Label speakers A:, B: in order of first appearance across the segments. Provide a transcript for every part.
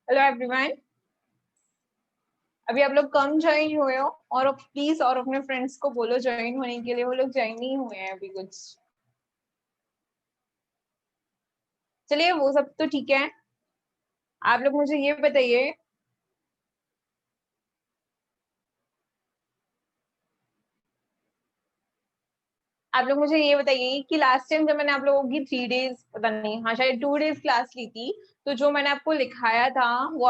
A: Hello everyone. अभी आप लोग कम ज्वाइन हुए हो और प्लीज और अपने फ्रेंड्स को बोलो ज्वाइन होने के लिए, वो लोग ज्वाइन नहीं हुए हैं अभी कुछ। चलिए वो सब तो ठीक है। आप लोग मुझे ये बताइए, आप लोग मुझे ये बताइए कि लास्ट टाइम जब मैंने आप लोगों की 3 डेज, पता नहीं, हाँ शायद 2 डेज क्लास ली थी, तो जो मैंने आपको लिखाया था वो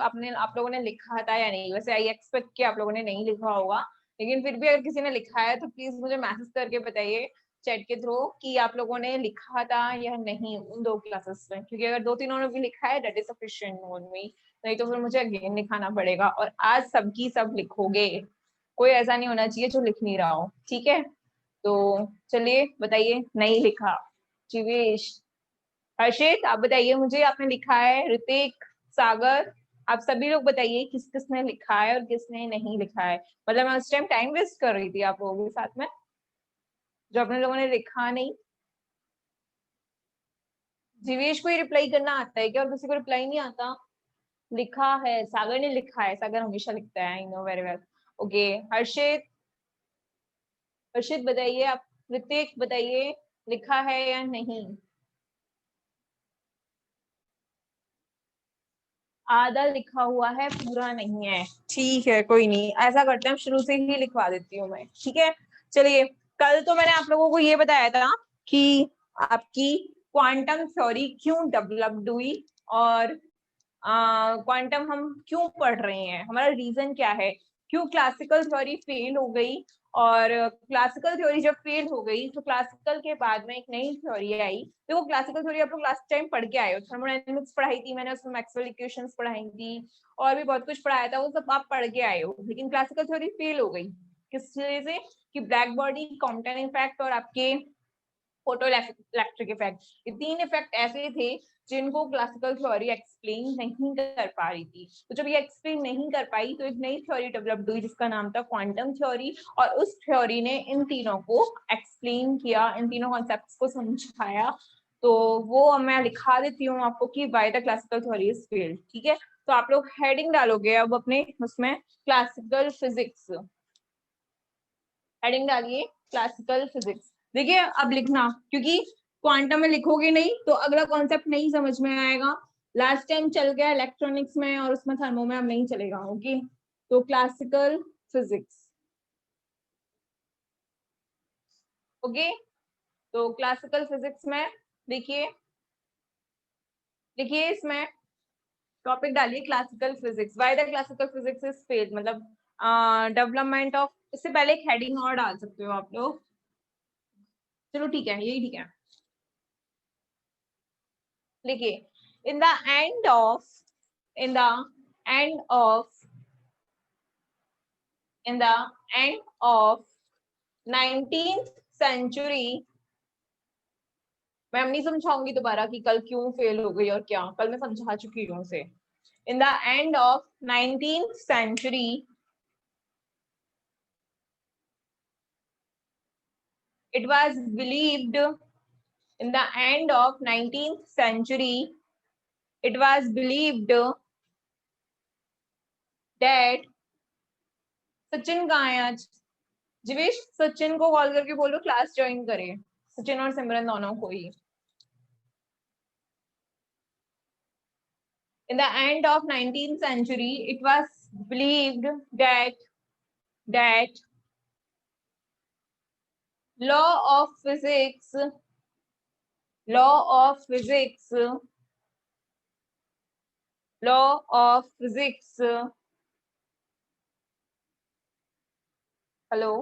A: आपने आप लोगों ने लिखा था या नहीं? वैसे आई एक्सपेक्ट कि आप लोगों ने नहीं लिखा होगा, लेकिन फिर भी अगर किसी ने लिखा है तो प्लीज मुझे मैसेज करके बताइए चैट के थ्रू कि आप लोगों ने लिखा था या नहीं उन 2 क्लासेस में, क्योंकि अगर 2-3 ने भी लिखा है that is sufficient on me, नहीं तो फिर मुझे अगेन लिखाना पड़ेगा। और आज सबकी सब लिखोगे, कोई ऐसा नहीं होना चाहिए जो लिख नहीं रहा हो, ठीक है? तो चलिए बताइए, नहीं लिखा। जीवेश, हर्षित, आप बताइए मुझे, आपने लिखा है? ऋतिक, सागर, आप सभी लोग बताइए किस किसने लिखा है और किसने नहीं लिखा है। मतलब मैं उस टाइम टाइम वेस्ट कर रही थी आप लोगों के साथ में, जो अपने लोगों ने लिखा नहीं। जीवेश को ही रिप्लाई करना आता है क्या और किसी को रिप्लाई नहीं आता? लिखा है, सागर ने लिखा है, सागर हमेशा लिखता है, I know very well. Okay, Harshit, Harshit बताइए आप। ऋतिक बताइए, लिखा है या नहीं? आधा लिखा हुआ है, पूरा नहीं है। ठीक है, कोई नहीं, ऐसा करते हैं, शुरू से ही लिखवा देती हूँ मैं, ठीक है? चलिए, कल तो मैंने आप लोगों को ये बताया था कि आपकी क्वांटम थ्योरी क्यों डेवलप्ड हुई और क्वांटम हम क्यों पढ़ रहे हैं, हमारा रीजन क्या है, क्यों क्लासिकल थ्योरी फेल हो गई। और क्लासिकल थ्योरी जब फेल हो गई तो क्लासिकल के बाद में एक नई थ्योरी आई। तो वो क्लासिकल थ्योरी आप लोग लास्ट टाइम पढ़ के आए हो, थर्मोडायनेमिक्स पढ़ाई थी मैंने, उसमें मैक्सवेल इक्वेशंस पढ़ाई थी और भी बहुत कुछ पढ़ाया था, वो सब आप पढ़ के आए हो। लेकिन क्लासिकल थ्योरी फेल हो गई किस वजह से? कि ब्लैक बॉडी, कॉम्पटन इफेक्ट और आपके फोटो इलेक्ट्रिक इफेक्ट, ये 3 इफेक्ट ऐसे थे जिनको क्लासिकल थ्योरी एक्सप्लेन नहीं कर पा रही थी। तो जब ये एक्सप्लेन नहीं कर पाई तो एक नई थ्योरी डेवलप्ड हुई जिसका नाम था क्वांटम थ्योरी, और उस थ्योरी ने इन तीनों को एक्सप्लेन किया, इन तीनों कॉन्सेप्ट्स को समझाया। तो वो मैं लिखा देती हूँ आपको कि why the classical theory is failed, ठीक है? तो आप लोग हेडिंग डालोगे अब अपने उसमें, क्लासिकल फिजिक्स, हेडिंग डालिए क्लासिकल फिजिक्स। देखिए अब लिखना, क्योंकि क्वांटम में लिखोगे नहीं तो अगला कॉन्सेप्ट नहीं समझ में आएगा। लास्ट टाइम चल गया इलेक्ट्रॉनिक्स में और उसमें थर्मो में, अब नहीं चलेगा। ओके, तो क्लासिकल फिजिक्स। ओके, तो क्लासिकल फिजिक्स में देखिए, देखिए इसमें टॉपिक डालिए classical physics, why the classical physics is failed, मतलब डेवलपमेंट ऑफ। इससे पहले एक हेडिंग और डाल सकते हो आप लोग, चलो ठीक है, यही ठीक है। देखिए, in the end of in the end of in the end of 19th century, मैं नहीं समझाऊंगी दोबारा कि कल क्यों फेल हो गई और क्या, कल मैं समझा चुकी हूँ उसे। in the end of 19th century, it was believed, in the end of 19th century, it was believed that, Sachin कहाँ है आज? जीवेश, सचिन को कॉल करके बोलो क्लास ज्वाइन करे, सचिन और सिमरन दोनों को ही। In the end of 19th century, it was believed that law of physics, law of physics, law of physics, hello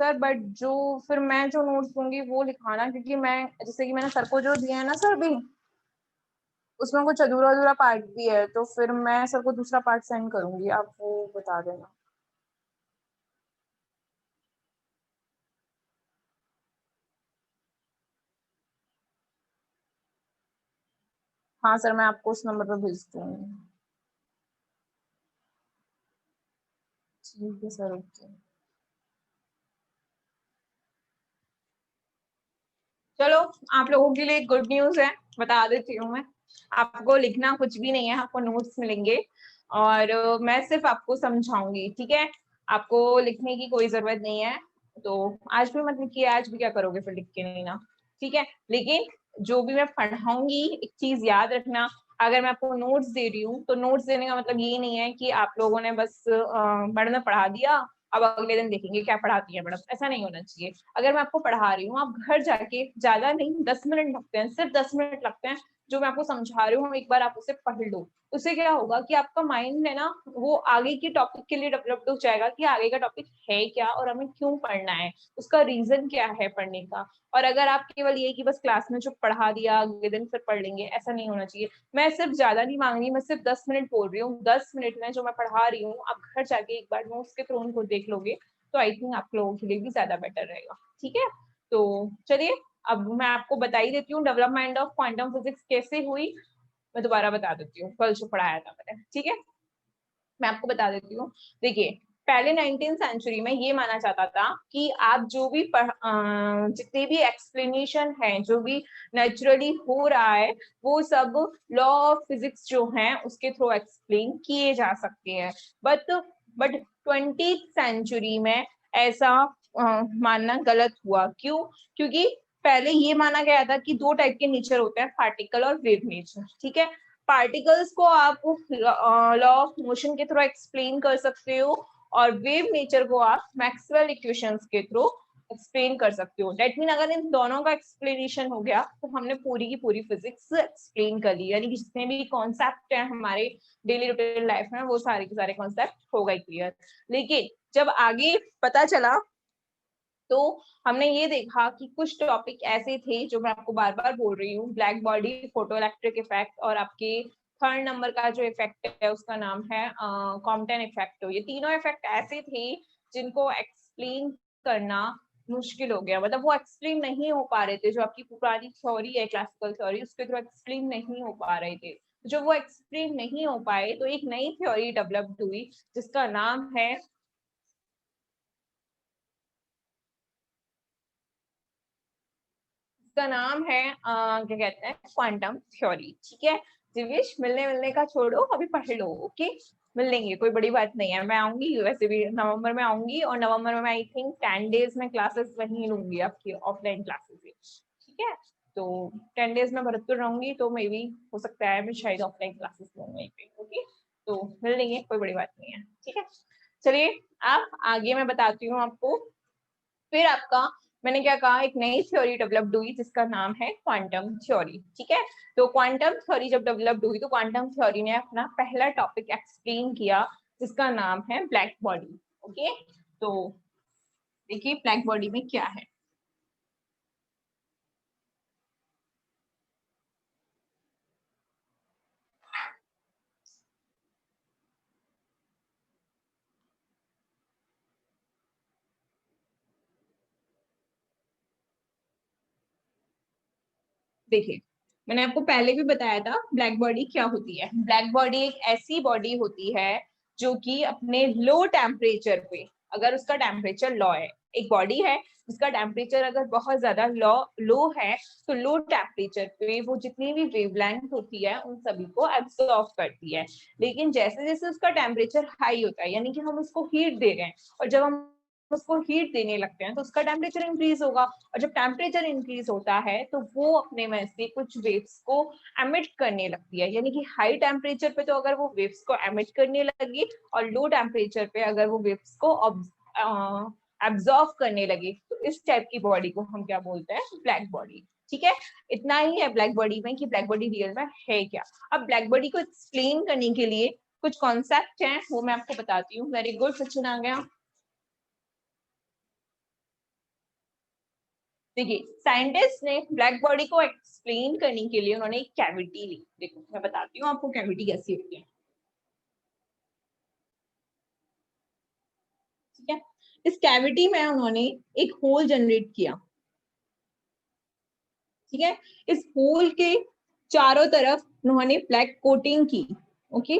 A: sir, but जो फिर मैं जो नोट्स दूंगी वो लिखाना, क्योंकि मैं जैसे कि मैंने सर को जो दिया है ना सर भी, उसमें कुछ अधूरा अधूरा पार्ट भी है, तो फिर मैं सर को दूसरा पार्ट सेंड करूंगी, आप वो बता देना। हाँ सर, मैं आपको उस नंबर पर भेज दूंगी। ठीक है सर, ओके। चलो, आप लोगों के लिए गुड न्यूज है, बता देती हूँ मैं। आपको लिखना कुछ भी नहीं है, आपको नोट्स मिलेंगे और मैं सिर्फ आपको समझाऊंगी, ठीक है। आपको लिखने की कोई जरूरत नहीं है। तो आज भी मत लिखिए, आज भी क्या करोगे फिर लिख के नहीं ना, ठीक है। लेकिन जो भी मैं पढ़ाऊंगी, एक चीज याद रखना, अगर मैं आपको नोट्स दे रही हूँ तो नोट्स देने का मतलब ये नहीं है कि आप लोगों ने बस मैडम ने पढ़ा दिया, अब अगले दिन देखेंगे क्या पढ़ाती है मैडम, ऐसा नहीं होना चाहिए। अगर मैं आपको पढ़ा रही हूँ, आप घर जाके, ज्यादा नहीं 10 मिनट लगते हैं, सिर्फ 10 मिनट लगते हैं, जो मैं आपको समझा रही हूँ एक बार आप उसे पढ़ लो। उससे क्या होगा कि आपका माइंड है ना, वो आगे के टॉपिक के लिए डेवलप हो जाएगा कि आगे का टॉपिक है क्या और हमें क्यों पढ़ना है, उसका रीजन क्या है पढ़ने का। और अगर आप केवल ये कि बस क्लास में जो पढ़ा दिया अगले दिन फिर पढ़ लेंगे, ऐसा नहीं होना चाहिए। मैं सिर्फ ज्यादा नहीं मांग रही, मैं सिर्फ 10 मिनट बोल रही हूँ, 10 मिनट में जो मैं पढ़ा रही हूँ आप घर जाके एक बार नोट्स के थ्रू उनको देख लोगे तो आई थिंक आप लोगों के लिए भी ज्यादा बेटर रहेगा, ठीक है। तो चलिए, अब मैं आपको बता ही देती हूँ डेवलपमेंट ऑफ क्वांटम फिजिक्स कैसे हुई। मैं दोबारा बता देती हूँ, कल जो पढ़ाया था मैंने, ठीक है। मैं आपको बता देती हूँ। देखिए, पहले 19th सेंचुरी में ये माना जाता था कि आप जो भी जितने भी एक्सप्लेनेशन है, जो भी नेचुरली हो रहा है, वो सब लॉ ऑफ फिजिक्स जो है उसके थ्रू एक्सप्लेन किए जा सकते हैं। बट बट 20th सेंचुरी में ऐसा मानना गलत हुआ। क्यों? क्योंकि पहले ये माना गया था कि दो टाइप के नेचर होते हैं, पार्टिकल और वेव नेचर, ठीक है। पार्टिकल्स को आप लॉ ऑफ मोशन के थ्रू एक्सप्लेन कर सकते हो और वेव नेचर को आप मैक्सवेल इक्वेशंस के थ्रू एक्सप्लेन कर सकते हो। डेट मीन अगर इन दोनों का एक्सप्लेनेशन हो गया तो हमने पूरी की पूरी फिजिक्स एक्सप्लेन कर ली, यानी कि जितने भी कॉन्सेप्ट हैं हमारे डेली रूटीन लाइफ में वो सारे के सारे कॉन्सेप्ट हो गए क्लियर। लेकिन जब आगे पता चला तो हमने ये देखा कि कुछ टॉपिक ऐसे थे जो मैं आपको बार बार बोल रही हूँ, black body, photo electric effect और आपके थर्ड नंबर का जो इफेक्ट है उसका नाम है कॉम्पटन इफेक्ट। तो ये तीनों इफेक्ट ऐसे थे जिनको एक्सप्लेन करना मुश्किल हो गया, मतलब वो एक्सप्लेन नहीं हो पा रहे थे। जो आपकी पुरानी थ्योरी है, क्लासिकल थ्योरी, उसके थ्रू एक्सप्लेन नहीं हो पा रहे थे। जो वो एक्सप्लेन नहीं हो पाए तो एक नई थ्योरी डेवलप्ड हुई जिसका नाम है, इसका नाम है क्या कहते हैं, क्वांटम थ्योरी, ठीक है। दिवेश, मिलने मिलने का छोड़ो, अभी पढ़ लो, ओके। मिल लेंगे, कोई बड़ी बात नहीं है। मैं आऊंगी, वैसे भी नवंबर में आऊंगी और नवंबर में मैं आई थिंक 10 डेज में क्लासेस वहीं लूंगी, आपकी ऑफलाइन क्लासेस, ठीक है। तो 10 डेज में भरतपुर रहूंगी तो मे भी हो सकता है मैं शायद ऑफलाइन क्लासेस लूँ वहीं पे, ओके। तो मिल लेंगे, कोई बड़ी बात नहीं है, ठीक है। चलिए, आप आगे मैं बताती हूँ आपको। फिर आपका, मैंने क्या कहा, एक नई थ्योरी डेवलप्ड हुई जिसका नाम है क्वांटम थ्योरी, ठीक है। तो क्वांटम थ्योरी जब डेवलप्ड हुई तो क्वांटम थ्योरी ने अपना पहला टॉपिक एक्सप्लेन किया जिसका नाम है ब्लैक बॉडी, ओके। तो देखिए ब्लैक बॉडी में क्या है। देखिए, मैंने आपको पहले भी बताया था ब्लैक बॉडी क्या होती है। ब्लैक बॉडी एक ऐसी बॉडी होती है जो कि अपने लो टेम्परेचर पे, अगर उसका टेम्परेचर लो है, एक बॉडी है जिसका टेम्परेचर अगर बहुत ज्यादा लो लो है, तो लो टेम्परेचर पे वो जितनी भी वेवलेंथ होती है उन सभी को एब्सॉर्ब करती है। लेकिन जैसे जैसे उसका टेम्परेचर हाई होता है, यानी कि हम उसको हीट दे रहे हैं, और जब हम उसको हीट देने लगते हैं तो उसका टेम्परेचर इंक्रीज होगा, और जब टेम्परेचर इंक्रीज होता है तो वो अपने में से कुछ वेव्स को एमिट करने लगती है। यानी कि हाई टेम्परेचर पे तो अगर वो वेव्स को एमिट करने लगी और लो टेम्परेचर पे अगर वो वेव्स को एब्जॉर्व करने लगे, तो इस टाइप की बॉडी को हम क्या बोलते हैं, ब्लैक बॉडी, ठीक है। इतना ही है ब्लैक बॉडी में कि ब्लैक बॉडी रियल में है क्या। अब ब्लैक बॉडी को एक्सप्लेन करने के लिए कुछ कॉन्सेप्ट हैं, वो मैं आपको बताती हूँ। वेरी गुड, सचिन आ गया। देखिए, साइंटिस्ट ने ब्लैक बॉडी को एक्सप्लेन करने के लिए उन्होंने एक कैविटी ली। देखो मैं बताती हूँ आपको कैविटी कैसी होती है, ठीक है। इस कैविटी में उन्होंने एक होल जनरेट किया, ठीक है। इस होल के चारों तरफ उन्होंने ब्लैक कोटिंग की, ओके।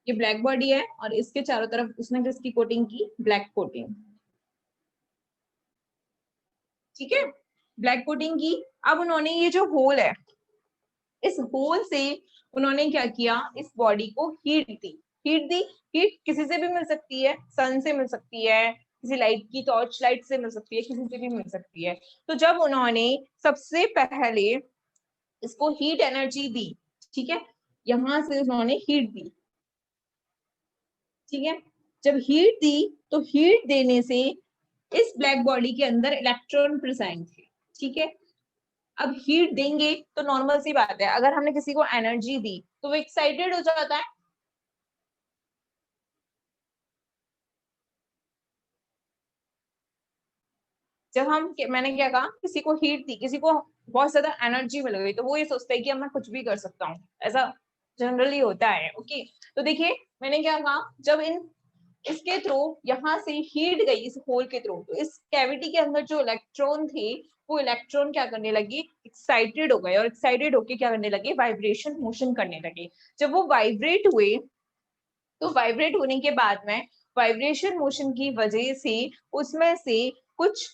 A: ये ब्लैक बॉडी है और इसके चारों तरफ उसने किसकी कोटिंग की, ब्लैक कोटिंग। ठीक है, ब्लैक कोटिंग की। अब उन्होंने ये जो होल है, इस होल से उन्होंने क्या किया, इस बॉडी को हीट दी। हीट दी, हीट किसी से भी मिल सकती है, सन से मिल सकती है, किसी लाइट की टॉर्च लाइट से मिल सकती है, किसी से भी मिल सकती है। तो जब उन्होंने सबसे पहले इसको हीट एनर्जी दी, ठीक है, यहां से उन्होंने हीट दी, ठीक है, जब हीट दी तो हीट देने से इस ब्लैक बॉडी के अंदर इलेक्ट्रॉन प्रेजेंट थे, ठीक है। अब हीट देंगे तो नॉर्मल सी बात है, अगर हमने किसी को एनर्जी दी तो वो एक्साइटेड हो जाता है। जब हम मैंने क्या कहा, किसी को हीट दी, किसी को बहुत ज्यादा एनर्जी मिल गई, तो वो ये सोचता है कि अब मैं कुछ भी कर सकता हूँ, ऐसा जनरली होता है। ओके, तो देखिए मैंने क्या कहा, जब इन इसके थ्रू यहाँ से हीट गई इस होल के थ्रू, तो इस कैविटी के अंदर जो इलेक्ट्रॉन थे, वो इलेक्ट्रॉन क्या करने लगे, एक्साइटेड हो गए, और एक्साइटेड होके क्या करने लगे, वाइब्रेशन मोशन करने लगे। जब वो वाइब्रेट हुए, तो वाइब्रेट होने के बाद में वाइब्रेशन मोशन की वजह से उसमें से कुछ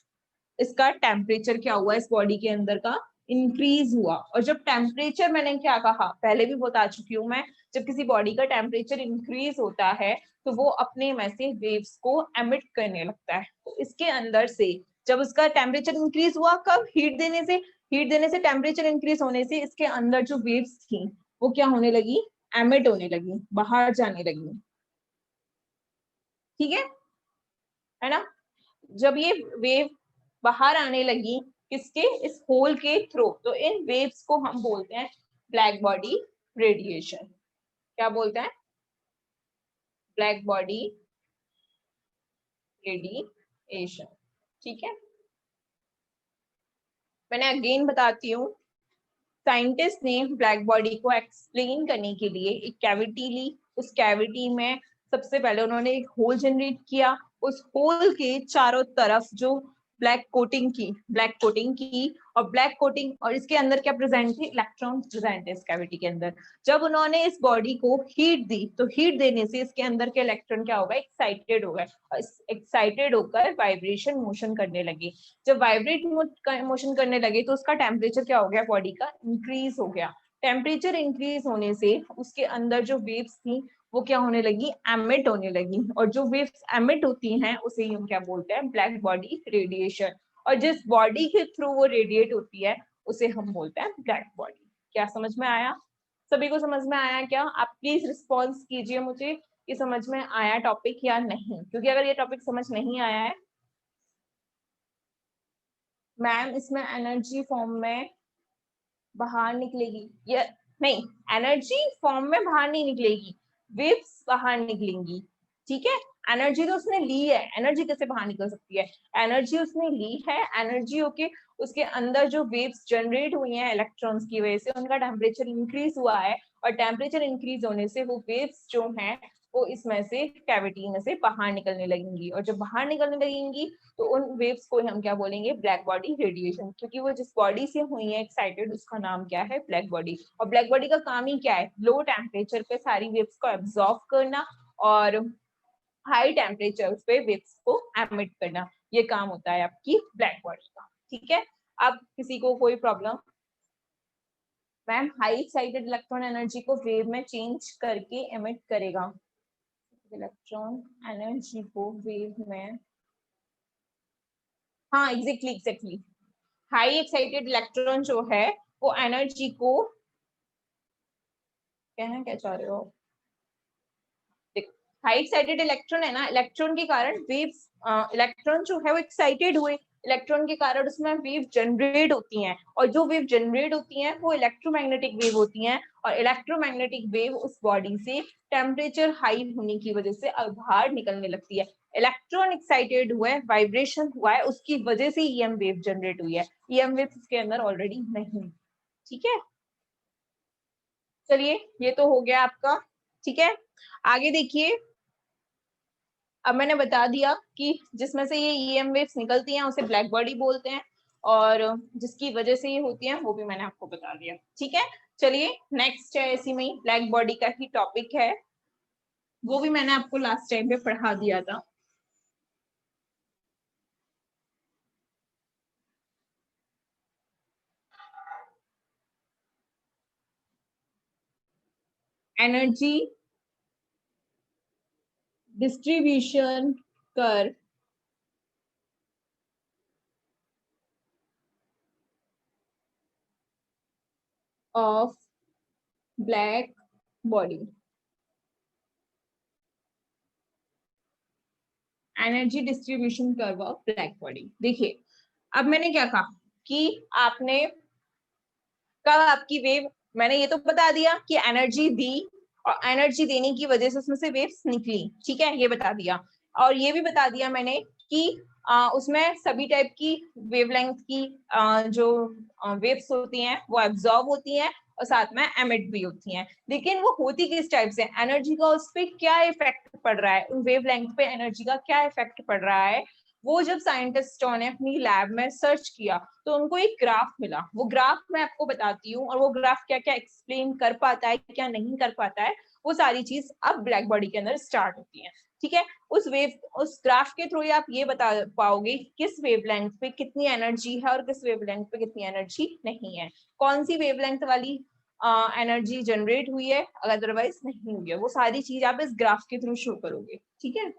A: इसका टेम्परेचर क्या हुआ, इस बॉडी के अंदर का इंक्रीज हुआ। और जब टेम्परेचर, मैंने क्या कहा पहले भी बता चुकी हूँ मैं, जब किसी बॉडी का टेम्परेचर इंक्रीज होता है तो वो अपने में से वेव्स को एमिट करने लगता है। तो इसके अंदर से जब उसका टेम्परेचर इंक्रीज हुआ, कब, हीट देने से, हीट देने से टेम्परेचर इंक्रीज होने से इसके अंदर जो वेव्स थी वो क्या होने लगी, एमिट होने लगी, बाहर जाने लगी, ठीक है ना। जब ये वेव बाहर आने लगी किसके, इस होल के थ्रू, तो इन वेव्स को हम बोलते हैं ब्लैक बॉडी रेडिएशन। क्या बोलते हैं, ब्लैक बॉडी रेडिएशन, ठीक है। मैंने अगेन बताती हूँ, साइंटिस्ट ने ब्लैक बॉडी को एक्सप्लेन करने के लिए एक कैविटी ली, उस कैविटी में सबसे पहले उन्होंने एक होल जनरेट किया, उस होल के चारों तरफ जो ब्लैक कोटिंग की, और ब्लैक कोटिंग, और इसके अंदर क्या प्रेजेंट थे, इलेक्ट्रॉन प्रेजेंट है इस कैविटी के अंदर। जब उन्होंने इस बॉडी को हीट दी, तो हीट देने से इसके अंदर के इलेक्ट्रॉन क्या होगा, एक्साइटेड हो गए, एक्साइटेड होकर वाइब्रेशन मोशन करने लगे। जब वाइब्रेट मोशन करने लगे तो उसका टेम्परेचर क्या हो गया, बॉडी का इंक्रीज हो गया। टेम्परेचर इंक्रीज होने से उसके अंदर जो वेव्स थी वो क्या होने लगी, एमिट होने लगी, और जो वेव्स एमिट होती हैं उसे हम क्या बोलते हैं, ब्लैक बॉडी रेडिएशन। और जिस बॉडी के थ्रू वो रेडिएट होती है उसे हम बोलते हैं ब्लैक बॉडी। क्या समझ में आया, सभी को समझ में आया क्या? आप प्लीज रिस्पॉन्स कीजिए मुझे कि समझ में आया टॉपिक या नहीं, क्योंकि अगर ये टॉपिक समझ नहीं आया है, मैम इसमें एनर्जी फॉर्म में बाहर निकलेगी या नहीं, एनर्जी फॉर्म में बाहर नहीं निकलेगी, वेव्स बाहर निकलेंगी, ठीक है। एनर्जी तो उसने ली है, एनर्जी कैसे बाहर निकल सकती है, एनर्जी उसने ली है, एनर्जी होके उसके अंदर जो वेव्स जनरेट हुई हैं इलेक्ट्रॉन्स की वजह से, उनका टेम्परेचर इंक्रीज हुआ है, और टेम्परेचर इंक्रीज होने से वो वेव्स जो हैं वो इसमें से कैविटी में से बाहर निकलने लगेंगी, और जब बाहर निकलने लगेंगी तो उन वेव्स को हम क्या बोलेंगे, ब्लैक बॉडी रेडिएशन, क्योंकि वो जिस बॉडी से हुई है एक्साइटेड उसका नाम क्या है, ब्लैक बॉडी। और ब्लैक बॉडी का काम ही क्या है, लो टेम्परेचर पे सारी वेव्स को एब्जॉर्ब करना और हाई टेम्परेचर पे वेव्स को एमिट करना, ये काम होता है आपकी ब्लैक बॉडी का, ठीक है। अब किसी को कोई problem? Ma'am high excited electron energy को वेव में चेंज करके एमिट करेगा, इलेक्ट्रॉन एनर्जी को वेव में, हाँ एग्जैक्टली, हाई एक्साइटेड इलेक्ट्रॉन जो है वो एनर्जी को, कहना क्या चाह रहे हो, हाई एक्साइटेड इलेक्ट्रॉन है ना, इलेक्ट्रॉन के कारण वेव्स, इलेक्ट्रॉन जो है वो एक्साइटेड हुए, इलेक्ट्रॉन के कारण उसमें वेव जनरेट होती हैं, और जो वेव जनरेट होती हैं वो इलेक्ट्रोमैग्नेटिक वेव होती हैं, और इलेक्ट्रोमैग्नेटिक वेव उस बॉडी से टेम्परेचर हाई होने की वजह से बाहर निकलने लगती है। इलेक्ट्रॉन एक्साइटेड हुआ है, वाइब्रेशन हुआ है, उसकी वजह से ईएम वेव जनरेट हुई है, ईएम वेव इसके अंदर ऑलरेडी नहीं, ठीक है। चलिए ये तो हो गया आपका, ठीक है। आगे देखिए, अब मैंने बता दिया कि जिसमें से ये ईएम वेव्स निकलती हैं उसे ब्लैक बॉडी बोलते हैं, और जिसकी वजह से ये होती है वो भी मैंने आपको बता दिया, ठीक है। चलिए नेक्स्ट है, इसी में ब्लैक बॉडी का ही टॉपिक है, वो भी मैंने आपको लास्ट टाइम पे पढ़ा दिया था। Energy distribution curve of black body, energy distribution curve of black body. देखिए अब मैंने क्या कहा कि आपने कब आपकी वेव, मैंने ये तो बता दिया कि एनर्जी दी और एनर्जी देने की वजह से उसमें से वेव्स निकली, ठीक है, ये बता दिया। और ये भी बता दिया मैंने कि उसमें सभी टाइप की वेवलेंथ की जो वेव्स होती हैं वो एब्जॉर्ब होती हैं और साथ में एमिट भी होती हैं। लेकिन वो होती किस टाइप से, एनर्जी का उस पर क्या इफेक्ट पड़ रहा है, उन वेवलेंथ पे एनर्जी का क्या इफेक्ट पड़ रहा है, वो जब साइंटिस्टों ने अपनी लैब में सर्च किया तो उनको एक ग्राफ मिला। वो ग्राफ मैं आपको बताती हूँ और वो ग्राफ क्या क्या एक्सप्लेन कर पाता है क्या नहीं कर पाता है, वो सारी चीज अब ब्लैक बॉडी के अंदर स्टार्ट होती है, ठीक है। उस ग्राफ के थ्रू आप ये बता पाओगे किस वेवलेंथ पे कितनी एनर्जी है और किस वेवलेंथ पे कितनी एनर्जी नहीं है, कौन सी वेवलेंथ वाली एनर्जी जनरेट हुई है, अदरवाइज नहीं हुई है, वो सारी चीज आप इस ग्राफ के थ्रू शो करोगे, ठीक है।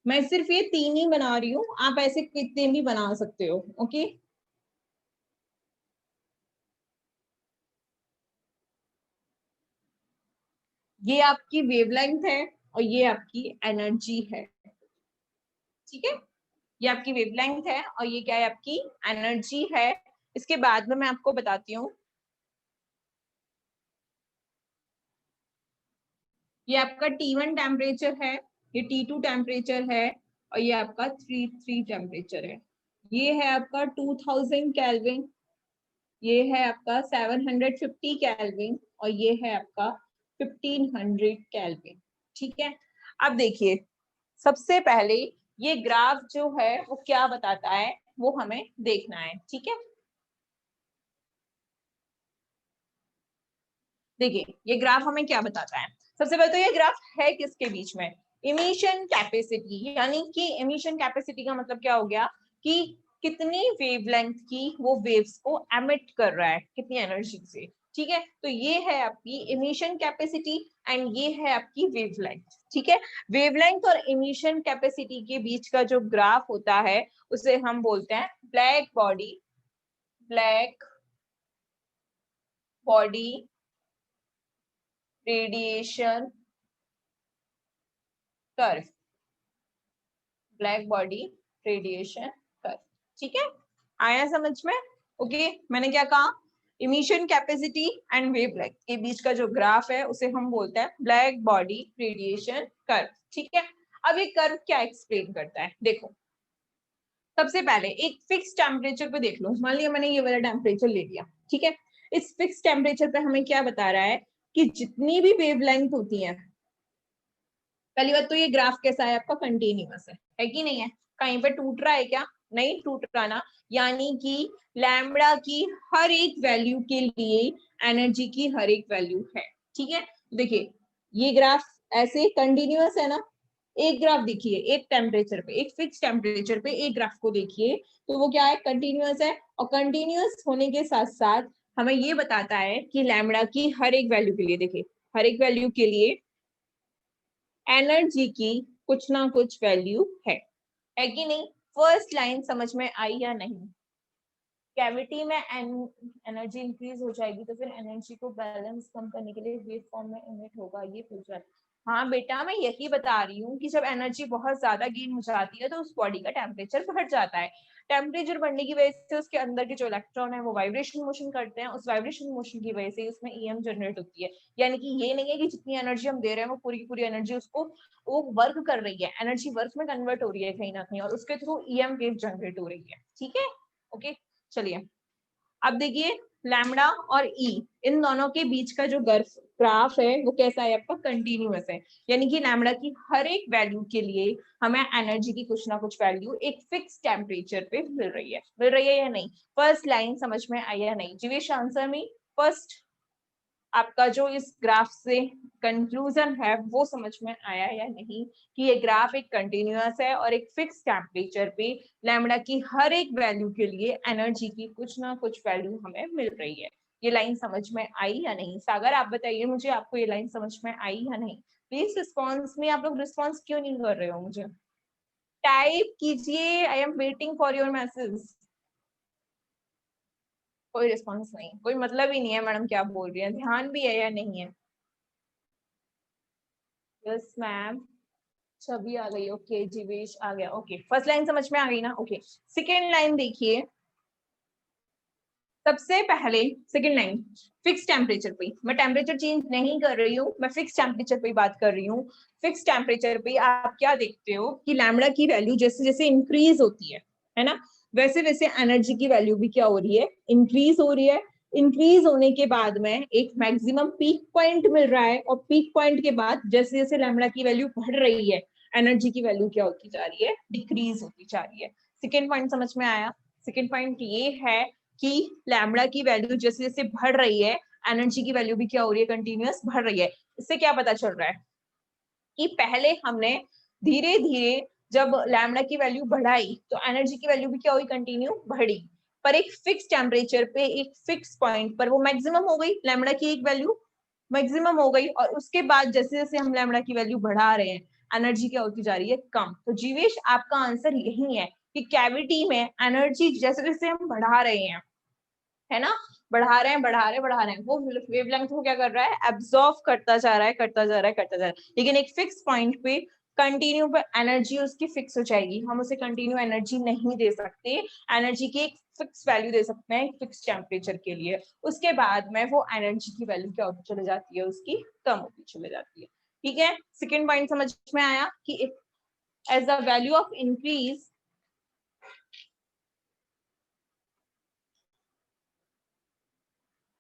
A: मैं सिर्फ ये तीन ही बना रही हूँ, आप ऐसे कितने भी बना सकते हो, ओके। ये आपकी वेवलेंथ है और ये आपकी एनर्जी है, ठीक है। ये आपकी वेवलेंथ है और ये क्या है, आपकी एनर्जी है। इसके बाद में मैं आपको बताती हूँ, ये आपका T1 टेम्परेचर है, ये T2 टेम्परेचर है और ये आपका T3 टेम्परेचर है। ये है आपका 2000 केल्विन, ये है आपका 750 केल्विन और ये है आपका 1500 केल्विन, ठीक है। अब देखिए सबसे पहले ये ग्राफ जो है वो क्या बताता है वो हमें देखना है, ठीक है। देखिए ये ग्राफ हमें क्या बताता है, सबसे पहले तो ये ग्राफ है किसके बीच में, इमिशन कैपेसिटी, यानी कि इमिशन कैपेसिटी का मतलब क्या हो गया कि कितनी वेवलेंथ की वो वेव्स को एमिट कर रहा है, कितनी एनर्जी से, ठीक है। तो ये है आपकी इमिशन कैपेसिटी एंड ये है आपकी वेवलेंथ, ठीक है। वेवलेंथ और इमिशन कैपेसिटी के बीच का जो ग्राफ होता है उसे हम बोलते हैं black body radiation curve, black body radiation curve, ठीक है। आया समझ में, ओके। मैंने क्या कहा, इमिशन कैपेसिटी एंड वेवलेंथ के बीच का जो ग्राफ है उसे हम बोलते हैं ब्लैक बॉडी रेडिएशन कर्व, ठीक है। अब ये कर्व क्या एक्सप्लेन करता है, देखो सबसे पहले एक फिक्स टेम्परेचर पे देख लो, मान लिया मैंने ये वाला टेम्परेचर ले लिया, ठीक है। इस फिक्स टेम्परेचर पे हमें क्या बता रहा है कि जितनी भी वेवलेंथ होती है, पहली बात तो ये ग्राफ कैसा है आपका, कंटिन्यूअस है कि नहीं है, कहीं पे टूट रहा है क्या, नहीं टूट रहा ना, यानी कि लैम्बडा की हर एक वैल्यू के लिए एनर्जी की हर एक वैल्यू है, ठीक है। देखिए ये ग्राफ ऐसे कंटिन्यूअस है ना, एक ग्राफ देखिए एक टेम्परेचर पे, एक फिक्स टेम्परेचर पे एक ग्राफ को देखिए तो वो क्या है, कंटिन्यूअस है। और कंटिन्यूअस होने के साथ साथ हमें ये बताता है कि लैम्बडा की हर एक वैल्यू के लिए, देखिए हर एक वैल्यू के लिए एनर्जी की कुछ ना कुछ वैल्यू है कि नहीं। फर्स्ट लाइन समझ में आई या नहीं, कैविटी में एनर्जी इंक्रीज हो जाएगी तो फिर एनर्जी को बैलेंस कम करने के लिए वेव फॉर्म में इमिट होगा, ये पूछ रहा है। हाँ बेटा मैं यही बता रही हूँ कि जब एनर्जी बहुत ज्यादा गेन हो जाती है तो उस बॉडी का टेम्परेचर बढ़ जाता है, टेम्परेचर बढ़ने की वजह से उसके अंदर के जो इलेक्ट्रॉन है वो वाइब्रेशन मोशन करते हैं, उस वाइब्रेशन मोशन की वजह से उसमें ईएम जनरेट होती है। यानी कि ये नहीं है कि जितनी एनर्जी हम दे रहे हैं वो पूरी की पूरी एनर्जी उसको वो वर्क कर रही है, एनर्जी वर्क में कन्वर्ट हो रही है कहीं ना कहीं और उसके थ्रू ईएम वेव जनरेट हो रही है, ठीक है, ओके। चलिए अब देखिए लैम्डा और ई इन दोनों के बीच का जो ग्राफ है वो कैसा है आपका, कंटिन्यूअस है। यानी कि लैम्डा की हर एक वैल्यू के लिए हमें एनर्जी की कुछ ना कुछ वैल्यू एक फिक्स टेम्परेचर पे मिल रही है या नहीं। फर्स्ट लाइन समझ में आई या नहीं जीवेश, आंसर में फर्स्ट आपका जो इस ग्राफ से कंक्लूजन है वो समझ में आया या नहीं, कि ये ग्राफ एक कंटिन्यूअस है और एक फिक्स टेम्परेचर पे लैम्डा की हर एक वैल्यू के लिए एनर्जी की कुछ ना कुछ वैल्यू हमें मिल रही है। ये लाइन समझ में आई या नहीं? सागर आप बताइए मुझे, आपको ये लाइन समझ में आई या नहीं? प्लीज रिस्पॉन्स में आप लोग रिस्पॉन्स क्यों नहीं कर रहे हो? मुझे टाइप कीजिए, I am waiting for your message. कोई रिस्पॉन्स नहीं, कोई मतलब ही नहीं है मैडम क्या बोल रही है, ध्यान भी है या नहीं है? यस मैम, छवि आ गई, ओके जीवेश आ गया, ओके फर्स्ट लाइन समझ में आ गई ना? ओके सेकेंड लाइन देखिए, सबसे पहले सेकेंड लाइन फिक्स टेम्परेचर पे, मैं टेम्परेचर चेंज नहीं कर रही हूँ, मैं फिक्स टेम्परेचर पे बात कर रही हूँ। फिक्स टेम्परेचर पे आप क्या देखते हो कि लैम्डा की वैल्यू जैसे जैसे इंक्रीज होती है ना, वैसे वैसे एनर्जी की वैल्यू भी क्या हो रही है, इंक्रीज हो रही है। इंक्रीज होने के बाद में एक मैक्सिमम पीक पॉइंट मिल रहा है, और पीक पॉइंट के बाद जैसे जैसे लैम्डा की वैल्यू बढ़ रही है, एनर्जी की वैल्यू क्या होती जा रही है, डिक्रीज होती जा रही है। सेकेंड पॉइंट समझ में आया? सेकेंड पॉइंट ये है कि लैम्डा की वैल्यू जैसे जैसे बढ़ रही है, एनर्जी की वैल्यू भी क्या हो रही है, कंटिन्यूअस बढ़ रही है। इससे क्या पता चल रहा है कि पहले हमने धीरे धीरे जब लैम्डा की वैल्यू बढ़ाई तो एनर्जी की वैल्यू भी क्या हुई, कंटिन्यू बढ़ी, पर एक फिक्स टेम्परेचर पे एक फिक्स पॉइंट पर वो मैक्सिमम हो गई, लैम्डा की एक वैल्यू मैक्सिमम हो गई, और उसके बाद जैसे जैसे हम लैम्डा की वैल्यू बढ़ा रहे हैं एनर्जी क्या होती जा रही है, कम। तो जीवेश आपका आंसर यही है कि कैविटी में एनर्जी जैसे जैसे हम बढ़ा रहे हैं, है ना, बढ़ा रहे हैं, वो वेवलेंथ को क्या कर रहा है, एब्जॉर्ब करता जा रहा है, करता जा रहा है। लेकिन एक फिक्स पॉइंट पे कंटिन्यू पे एनर्जी उसकी फिक्स हो जाएगी, हम उसे कंटिन्यू एनर्जी नहीं दे सकते, एनर्जी की एक फिक्स वैल्यू दे सकते हैं फिक्स टेम्परेचर के लिए। उसके बाद में वो एनर्जी की वैल्यू क्या होती चले जाती है, उसकी कम होती चले जाती है। ठीक है, सेकेंड पॉइंट समझ में आया कि as the value of increase,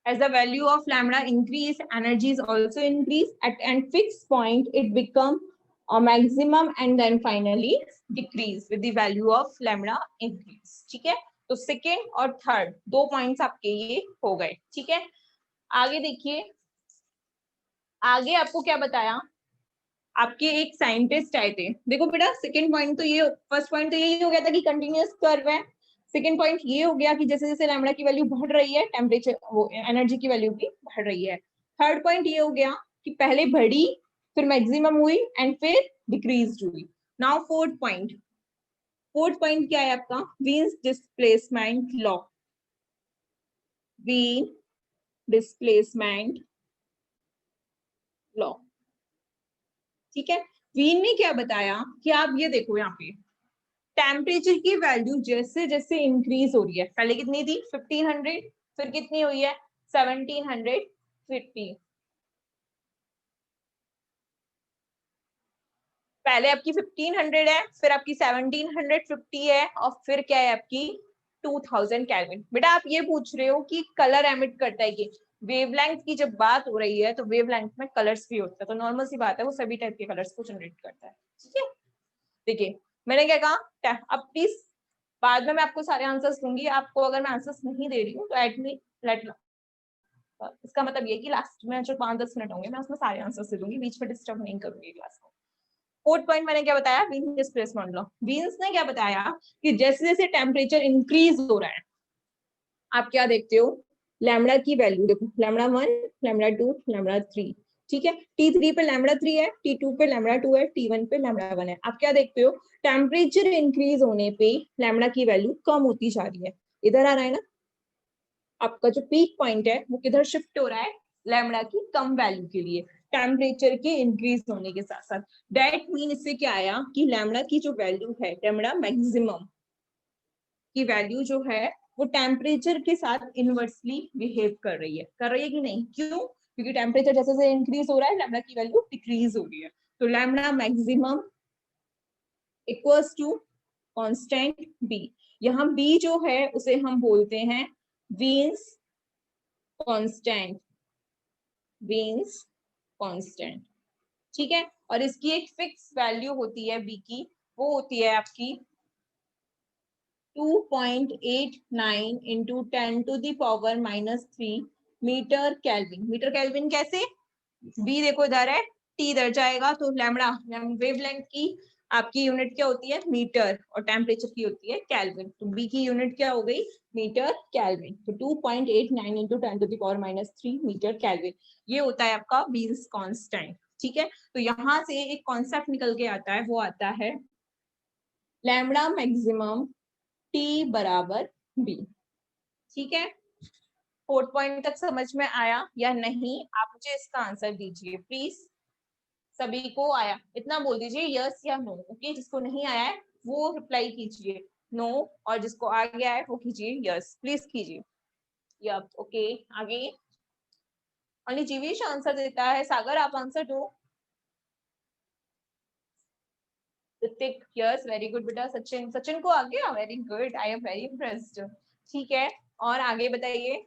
A: as the value of lambda increase, energy is also increase. At a fixed point, it become a maximum and then finally decrease with the value of lambda increase. ठीक है, तो second और third दो points आपके ये हो गए। ठीक है, आगे देखिए, आगे आपको क्या बताया, आपके एक साइंटिस्ट आए थे। देखो बेटा, सेकेंड पॉइंट तो ये, फर्स्ट पॉइंट तो यही हो गया था कि कंटिन्यूअस कर्व है। सेकेंड पॉइंट ये हो गया कि जैसे जैसे लैम्डा की वैल्यू बढ़ रही है, टेम्परेचर वो एनर्जी की वैल्यू भी बढ़ रही है। थर्ड पॉइंट ये हो गया कि पहले बढ़ी, फिर मैक्सिमम हुई एंड फिर डिक्रीज हुई। Now fourth point, fourth point क्या है आपका, Wien's displacement law. Wien displacement law, ठीक है। वीन ने क्या बताया कि आप ये देखो यहाँ पे टेम्परेचर की वैल्यू जैसे जैसे इंक्रीज हो रही है, पहले कितनी थी 1500, फिर कितनी हुई है 1750, पहले आपकी 1500 है, फिर आपकी 1750 है, और फिर क्या है आपकी 2000 केल्विन। बेटा आप ये पूछ रहे हो कि कलर एमिट करता है, कि वेवलेंथ की जब बात हो रही है तो वेवलेंथ में कलर्स भी होता है, तो नॉर्मल सी बात है वो सभी टाइप के कलर्स को जनरेट करता है। ठीक है, देखिए मैंने क्या कहा, अब प्लीज बाद में मैं आपको सारे आंसर्स दूंगी, आपको अगर मैं आंसर्स नहीं दे रही हूँ तो एट मी लेट, इसका मतलब ये कि लास्ट में जो 5-10 मिनट होंगे मैं उसमें सारे आंसर्स दे दूंगी, बीच में डिस्टर्ब नहीं करूंगी क्लास को। फोर्थ पॉइंट मैंने क्या बताया, वीन्स डिस्प्लेसमेंट लॉ। वीन्स ने क्या बताया कि जैसे जैसे टेम्परेचर इंक्रीज हो रहा है, आप क्या देखते हो, लैम्डा की वैल्यू देखो, लैम्डा 1, लैम्डा 2, लैम्डा 3, ठीक है, T3 पे लैम्डा 3 है, T2 पे लैम्डा 2 है, T1 पे लैम्डा 1 है। आप क्या देखते हो, टेम्परेचर इंक्रीज होने पे लैम्डा की वैल्यू कम होती जा रही है। इधर आ रहा है ना, आपका जो पीक पॉइंट है वो किधर शिफ्ट हो रहा है, लैम्डा की कम वैल्यू के लिए, टेम्परेचर के इंक्रीज होने के साथ साथ। दैट मीन इससे क्या आया कि लैम्डा की जो वैल्यू है, लैम्डा मैक्सिमम की वैल्यू जो है वो टेम्परेचर के साथ इनवर्सली बिहेव कर रही है कि नहीं? क्यों? क्योंकि टेम्परेचर जैसे जैसे इंक्रीज हो रहा है लैम्डा की वैल्यू डिक्रीज हो रही है। तो lambda maximum equals to constant B. यहाँ बी जो है उसे हम बोलते हैं वीन्स कांस्टेंट, मींस कांस्टेंट, ठीक है। और इसकी एक फिक्स वैल्यू होती है बी की, वो होती है आपकी 2.89 into 10⁻³ metre kelvin. Metre kelvin कैसे, बी देखो इधर है, टी इधर जाएगा, तो लैम्डा वेवलेंथ की आपकी यूनिट क्या होती है, मीटर, और टेम्परेचर की होती है केल्विन। तो बी की यूनिट क्या हो गई, मीटर केल्विन। तो 2.89 इंटू 10⁻³ मीटर केल्विन, ये होता है आपका बीन्स कांस्टेंट, ठीक है। तो यहाँ से एक कॉन्सेप्ट निकल के आता है, वो आता है लैम्डा मैक्सिमम टी बराबर बी, ठीक है। 4th पॉइंट तक समझ में आया या नहीं, आप मुझे इसका आंसर दीजिए प्लीज। सभी को आया, इतना बोल दीजिए यस या नो, ओके। जिसको नहीं आया है वो रिप्लाई कीजिए नो, और जिसको आ गया है वो कीजिए यस, प्लीज कीजिए। Yup, okay. आगे ओनली जीवेश आंसर देता है, सागर आप आंसर दो। ऋतिक यस, वेरी गुड बेटा। सचिन, सचिन को आ गया, very good, I am very impressed, ठीक है। और आगे बताइए,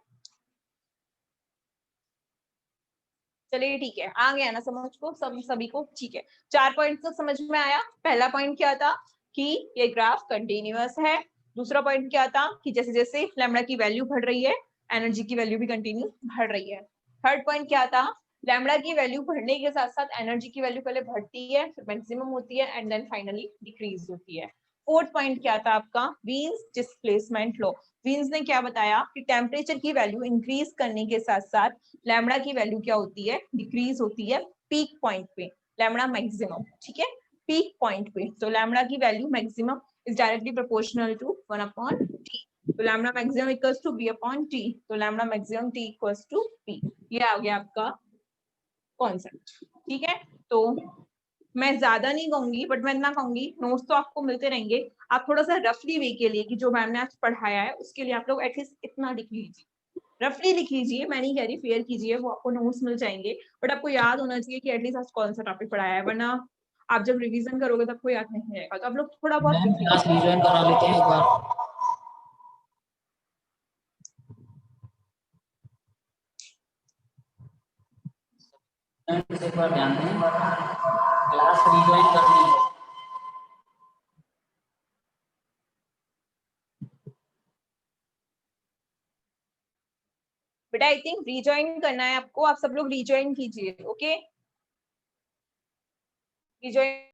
A: चलिए ठीक है, आ गया ना समझ को सभी को, ठीक है। 4 पॉइंट तो समझ में आया। पहला पॉइंट क्या था कि ये ग्राफ कंटिन्यूअस है। दूसरा पॉइंट क्या था कि जैसे जैसे लैम्डा की वैल्यू बढ़ रही है, एनर्जी की वैल्यू भी कंटिन्यू बढ़ रही है। थर्ड पॉइंट क्या था, लैम्डा की वैल्यू बढ़ने के साथ साथ एनर्जी की वैल्यू पहले बढ़ती है, फिर मैक्सिमम होती है, एंड देन फाइनली डिक्रीज होती है। फोर्थ पॉइंट क्या था आपका, वीन्स डिस्प्लेसमेंट लॉ। वीन्स ने क्या बताया कि टेम्परेचर की वैल्यू इंक्रीज करने के साथ साथ लैम्डा की वैल्यू क्या होती है, डिक्रीज होती है पीक पॉइंट पे, लैम्डा मैक्सिमम, ठीक है, पीक पॉइंट पे। तो लैम्डा की value maximum is directly proportional to 1/t। तो lambda maximum equals to b/t, तो lambda maximum t equals to p। ये आ गया आपका कॉन्सेप्ट, ठीक है। तो मैं ज्यादा नहीं कहूंगी, बट मैं इतना कहूंगी, नोट्स तो आपको मिलते रहेंगे, आप थोड़ा सा रफली वे के लिए कि जो मैम ने आज पढ़ाया है उसके लिए आप लोग एटलीस्ट इतना लिख लीजिए, रफली लिख लीजिए। मैं नहीं कह रही फेयर कीजिए, वो आपको नोट्स मिल जाएंगे, बट आपको याद होना चाहिए कि एटलीस्ट आज कौन सा टॉपिक पढ़ाया है, वरना आप जब रिवीजन करोगे तो आपको याद नहीं रहेगा। तो आप लोग थोड़ा बहुत लिख
B: क्लास
A: लीजिए।
B: रिज्वाइन करा लेते हैं एक बार। एक बार ध्यान दें, क्लास रिज्वाइन करनी है।
A: बेटा आई थिंक रिज्वाइन करना है आपको, आप सब लोग रिज्वाइन कीजिए, ओके, रिज्वाइन